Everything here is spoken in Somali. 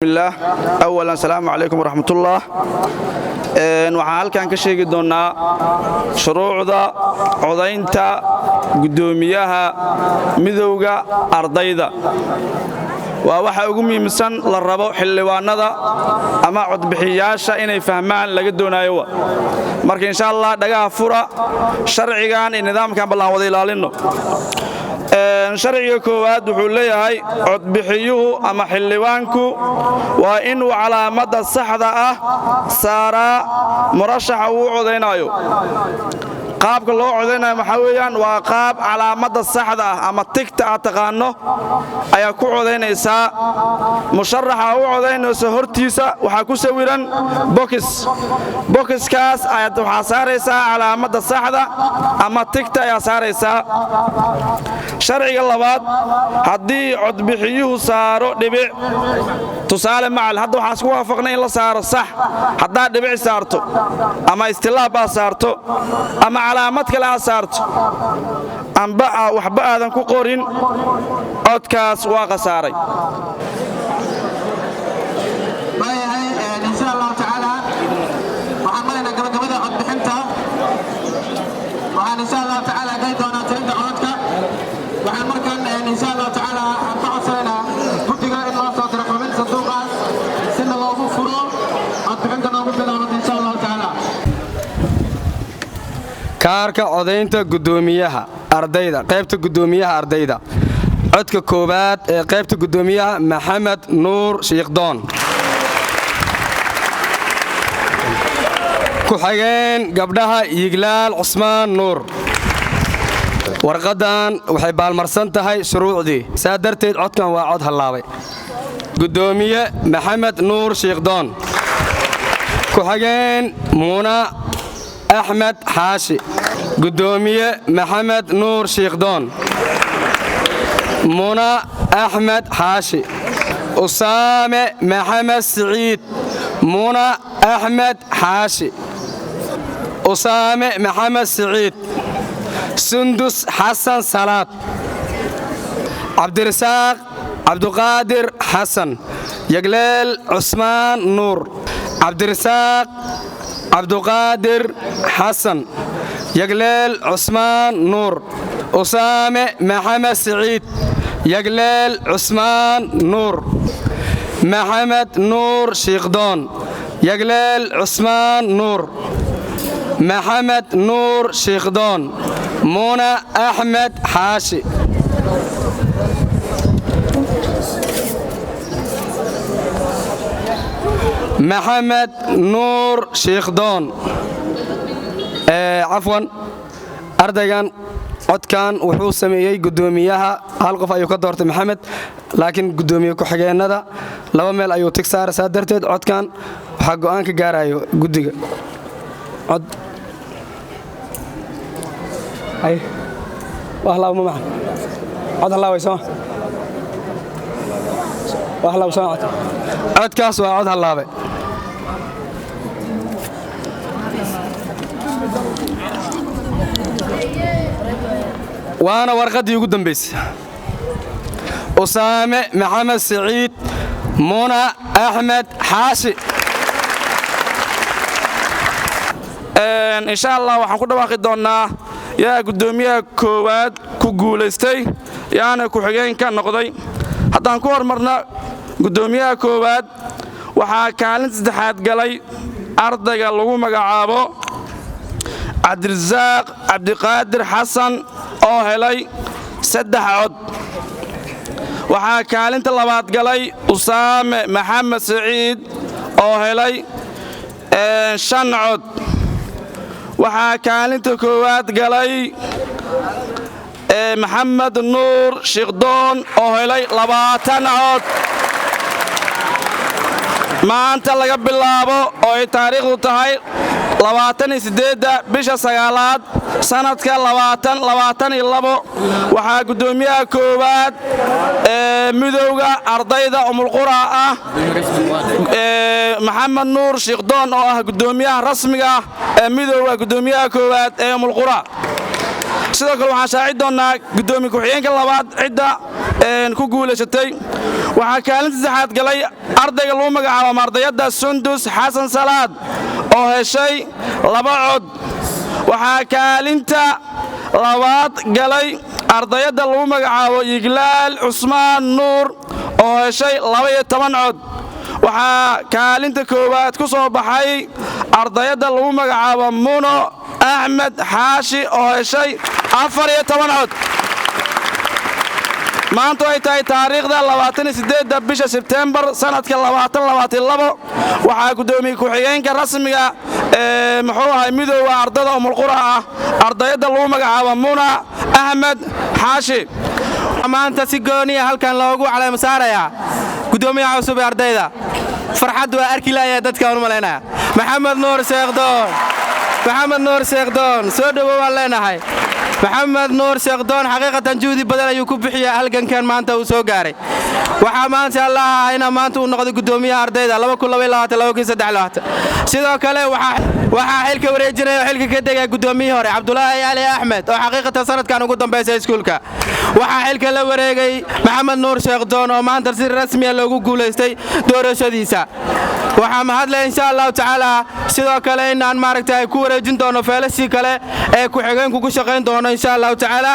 الله أولا السلام عليكم ورحمة الله waxaan halkan ka sheegi doonaa shuruucda codaynta gudoomiyaha midowga ardayda waa waxa ugu muhiimsan la rabo xildhibaanada ama codbixiyaasha inay fahmaan laga doonayo marka insha Allah dhagaha fura sharcigan iyo nidaamkan ballan wada ilaalino sharciga koowaad wuxuu leeyahay codbixiyuhu ama xildhibaanku waa inuu calaamada saxda ah saara murashaxa uu codeynayo qaabka loo codeynayo waxa weeyaan waa qaab calaamada saxda ah ama tigta aad taqaano ayaa ku codeynaysa musharaxa uu codeynayso hortiisa waxa ku sawiran boxkaas aad waxa saaraysa calaamada saxda ama tigta ayaa saaraysa sharciga labaad hadii codbixiyuhu saaro dhibic tusaale macal hadda waxa isku waafaqnay in la saaro sax hadaa dhibic saarto ama istilaab saarto ama calaamad kale saarto amba waxba aadan ku qorin codkaas waa qasaaray insha Allah taala waxaan marayna gabagabada codbixinta waxaan insha Allah taala gay doonaa tirinta codka waxaan markaan insha Allah taala aan ka codsanaa guddiga in loo soo diro xubin sanduuqaas si loogu furo codbixinta noogu bilaabato insha Allah taala kaarka codaynta gudoomiyaha ardayda qaybta gudoomiyaha ardayda codka koobaad ee qaybta gudoomiyaha Maxamed Nuur Sheekdoon ku xigeen gabdhaha Yiglaal Cusmaan Nuur warqadan waxay baalmarsan tahay shuruucdii saadarteed codkan waa cod halaabay gudoomiye Maxamed Nuur Sheekdoon ku xigeen Muuna أحمد حاشي قدومية محمد نور شيخدون منى أحمد حاشي أسامة محمد سعيد منى أحمد حاشي أسامة محمد سعيد سندس حسن صلاة عبد الرزاق عبد القادر حسن يقلال عثمان نور عبد الرزاق عبد القادر حسن يقلال عثمان نور أسامة محمد سعيد يقلال عثمان نور محمد نور شيخدون يقلال عثمان نور محمد نور شيخدون منى أحمد حاشي محمد نور شيخدون عفوا أردغان codkan wuxuu sameeyay gudoomiyaha hal qof ayuu ka doortay Maxamed laakiin gudoomiye ku xigeenada laba meel ayuu tig saaraysaa darteed codkan waxa go'aan ka gaarayo gudiga cod ay waxa ma maxan cod Allah way soo waxa la soo codkaas waa cod halaabay وانا ورقتي ugu dambeysay أسامة محمد سعيد منى أحمد حاشي إن شاء الله waxaan ku dhawaaqi doonaa yaa gudoomiyaha koowaad ku guuleystay yaana ku xigeenka noqday haddaan ku hormarna gudoomiyaha koowaad waxa kaalin saddexaad galay ardayga lagu magacaabo عبد الرزاق عبد القادر حسن oo helay 3 cod waxa kaalinta labaad galay Usaame Maxamed Saciid oo helay 5 cod waxa kaalinta koowaad galay Maxamed Nuur Sheekdoon oo helay 20 cod maanta laga bilaabo oo ay taariikhdu tahay 28 bisha 9aad sanadka 2022 waxa gudoomiyaha koowaad midowga ardayda umulqura ah Maxamed Nuur Sheekdoon oo ah gudoomiyaha rasmiga ah midowga gudoomiyaha koowaad umulqura sidoo kale waxaan shaaci doonnaa guddoomiye ku-xigeenka labaad cidda ku guulaysatay waxaa kaalinta saddexaad galay ardayga lagu magacaabo mardayadda Sundus Xasan Salaad oo heshay 2 cod waxaa kaalinta labaad galay ardayda lagu magacaabo Iglaal Cusmaan Nuur oo heshay 12 cod waxaa kaalinta koowaad ku soo baxay ardayda lagu magacaabo Muno Ahmed Xaashi oo heshay 14 cod maanta ay tahay taariikhda 28 bisha September sanadka 2022 waxaa guddoomiye ku-xigeenka rasmiga muxuu ahay midowga ardayda umulqura ah ardayda lagu magacaabo Muna Ahmed Xaashi maanta si gooniya halkan loogu caleemo saaraya guddoomiyaha cusub ee ardayda farxad waa arki lahayaa dadka aan u maleynaa Maxamed Nuur Sheekdoon soo dhawaad leenahay محمد نور سيقدون حقيقة جودي بدل يكون بحية هلكن مانتا وسوغاري waxaa maanta Allah ina maanta uu noqdo gudoomiyaha ardayda 2022 sidoo kale waxaa xilka wareejinaya xilka ka degay gudoomiyihii hore Cabdullaahi Ali Axmed oo xaqiiqatan sanadkan ugu dambeysay iskuulka waxaa xilka la wareegay Maxamed Nuur Sheekdoon oo maanta si rasmi ah loogu guuleystay doorashadiisa waxaa mahadlay insha Allah taala sidoo kale inaan maaragtay ku wareejin doono feelasi kale ee ku xigeen ku shaqeyn doono insha Allah taala